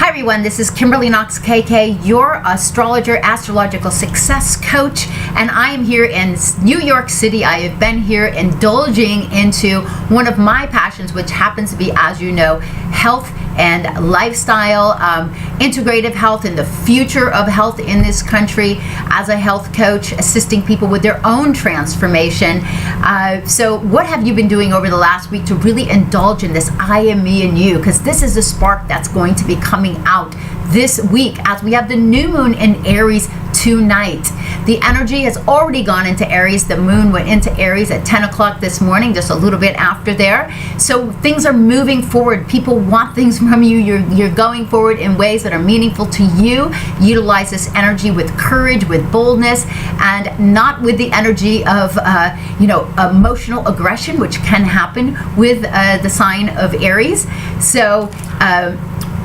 Hi everyone, this is Kimberly Knox KK, your astrologer, astrological success coach, and I am here in New York City. I have been here indulging into one of my passions, which happens to be, as you know, health and lifestyle, integrative health, and the future of health in this country as a health coach, assisting people with their own transformation. So what have you been doing over the last week to really indulge in this I am me and you? Because this is a spark that's going to be coming out this week as we have the new moon in Aries tonight. The energy has already gone into Aries. The moon went into Aries at 10 o'clock this morning, just a little bit after there. So things are moving forward. People want things from you. You're going forward in ways that are meaningful to you. Utilize this energy with courage, with boldness, and not with the energy of emotional aggression, which can happen with the sign of Aries. So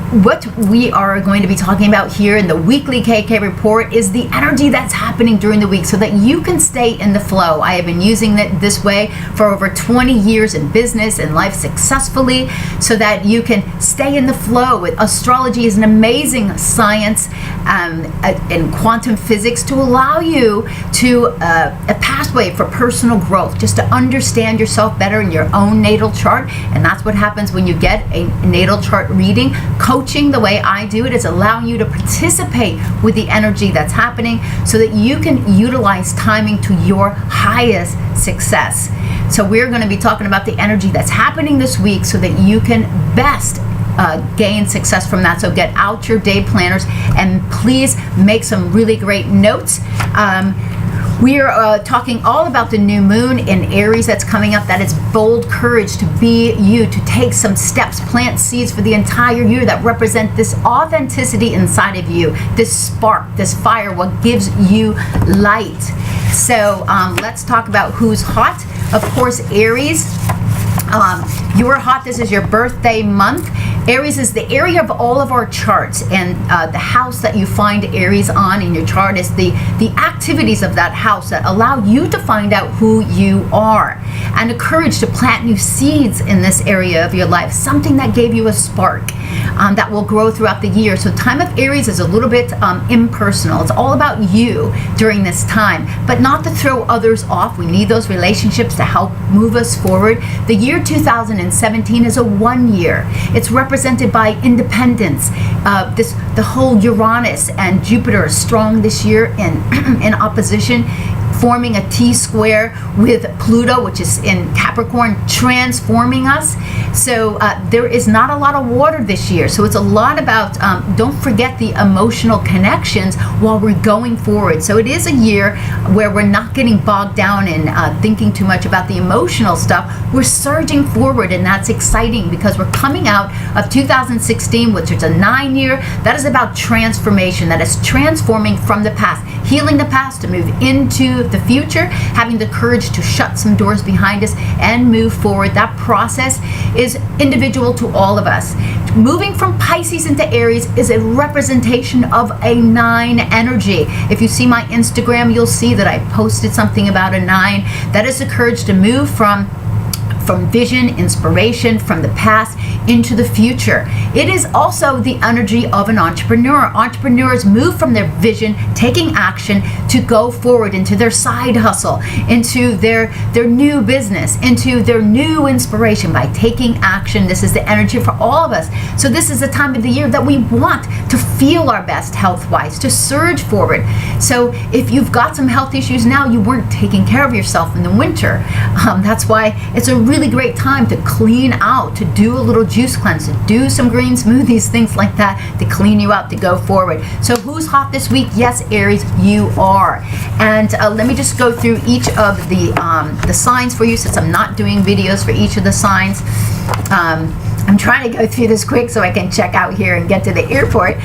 what we are going to be talking about here in the weekly KK report is the energy that's happening during the week so that you can stay in the flow. I have been using it this way for over 20 years in business and life successfully so that you can stay in the flow. Astrology is an amazing science in quantum physics to allow you to a pathway for personal growth, just to understand yourself better in your own natal chart. And that's what happens when you get a natal chart reading. Coaching the way I do it is allowing you to participate with the energy that's happening so that you can utilize timing to your highest success. So we're going to be talking about the energy that's happening this week so that you can best gain success from that. So get out your day planners and please make some really great notes. We are talking all about the new moon in Aries that's coming up. That is bold courage to be you, to take some steps, plant seeds for the entire year that represent this authenticity inside of you, this spark, this fire, what gives you light. So let's talk about who's hot. Of course, Aries. You are hot. This is your birthday month. Aries is the area of all of our charts, and the house that you find Aries on in your chart is the activities of that house that allow you to find out who you are, and the courage to plant new seeds in this area of your life, something that gave you a spark that will grow throughout the year. So time of Aries is a little bit impersonal. It's all about you during this time, but not to throw others off. We need those relationships to help move us forward. The year 2017 is a 1 year. It's represented by independence. The whole Uranus and Jupiter are strong this year in opposition, forming a T-square with Pluto, which is in Capricorn, transforming us. So there is not a lot of water this year. So it's a lot about, don't forget the emotional connections while we're going forward. So it is a year where we're not getting bogged down in thinking too much about the emotional stuff. We're surging forward, and that's exciting because we're coming out of 2016, which is a 9 year. That is about transformation. That is transforming from the past, healing the past to move into the future, having the courage to shut some doors behind us and move forward. That process is individual to all of us. Moving from Pisces into Aries is a representation of a 9 energy. If you see my Instagram, you'll see that I posted something about a 9. That is the courage to move from vision, inspiration, from the past into the future. It is also the energy of an entrepreneur. Entrepreneurs move from their vision, taking action, to go forward into their side hustle, into their new business, into their new inspiration by taking action. This is the energy for all of us. So this is the time of the year that we want to feel our best health-wise, to surge forward. So if you've got some health issues now, you weren't taking care of yourself in the winter. That's why it's a really great time to clean out, to do a little juice cleanse, to do some green smoothies, things like that, to clean you out, to go forward. So who's hot this week? Yes, Aries, you are. And let me just go through each of the signs for you, since I'm not doing videos for each of the signs. I'm trying to go through this quick so I can check out here and get to the airport.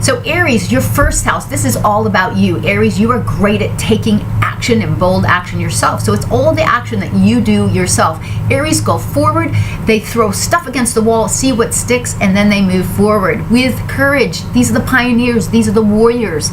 So Aries, your first house, this is all about you. Aries, you are great at taking action action and bold action yourself. So it's all the action that you do yourself. Aries go forward, they throw stuff against the wall, see what sticks, and then they move forward with courage. These are the pioneers, these are the warriors,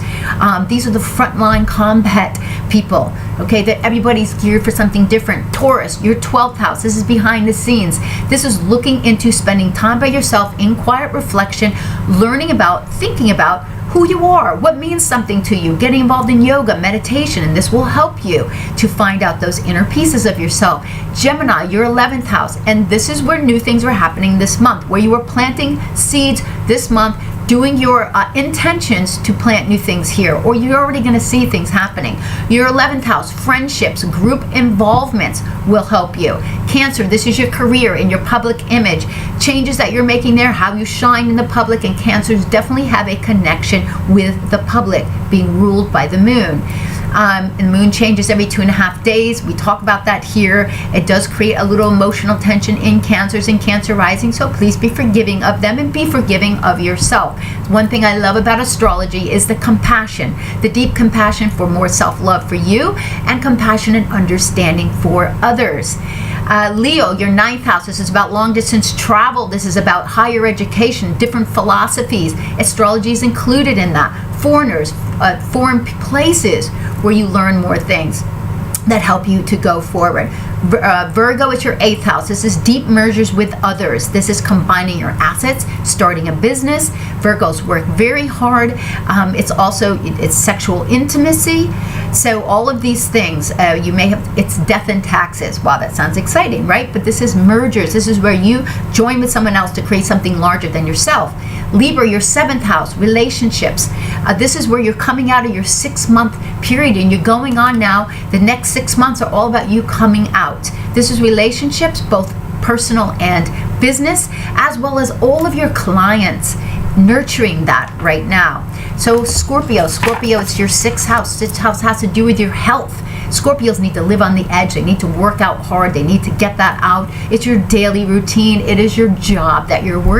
these are the frontline combat people, okay, that everybody's geared for something different. Taurus, your 12th house, this is behind the scenes. This is looking into spending time by yourself in quiet reflection, learning about, thinking about who you are, what means something to you, getting involved in yoga, meditation, and this will help you to find out those inner pieces of yourself. Gemini, your 11th house, and this is where new things are happening this month, where you are planting seeds this month, doing your intentions to plant new things here, or you're already going to see things happening. Your 11th house, friendships, group involvements will help you. Cancer, this is your career and your public image. Changes that you're making there, how you shine in the public, and Cancers definitely have a connection with the public, being ruled by the moon. And the moon changes every 2.5 days. We talk about that here. It does create a little emotional tension in Cancers and Cancer rising, so please be forgiving of them and be forgiving of yourself. One thing I love about astrology is the compassion, the deep compassion for more self-love for you and compassion and understanding for others. Leo, your 9th house, this is about long distance travel. This is about higher education, different philosophies. Astrology is included in that. Foreigners, foreign places where you learn more things that help you to go forward. Virgo is your 8th house. This is deep mergers with others. This is combining your assets, starting a business. Virgos work very hard. It's sexual intimacy. So all of these things, you may have, it's death and taxes. Wow, that sounds exciting, right? But this is mergers. This is where you join with someone else to create something larger than yourself. Libra, your 7th house, relationships. This is where you're coming out of your 6-month period and you're going on now. The next 6 months are all about you coming out. This is relationships, both personal and business, as well as all of your clients, nurturing that right now. So Scorpio, it's your 6th house. 6th house has to do with your health. Scorpios need to live on the edge. They need to work out hard. They need to get that out. It's your daily routine. It is your job that you're working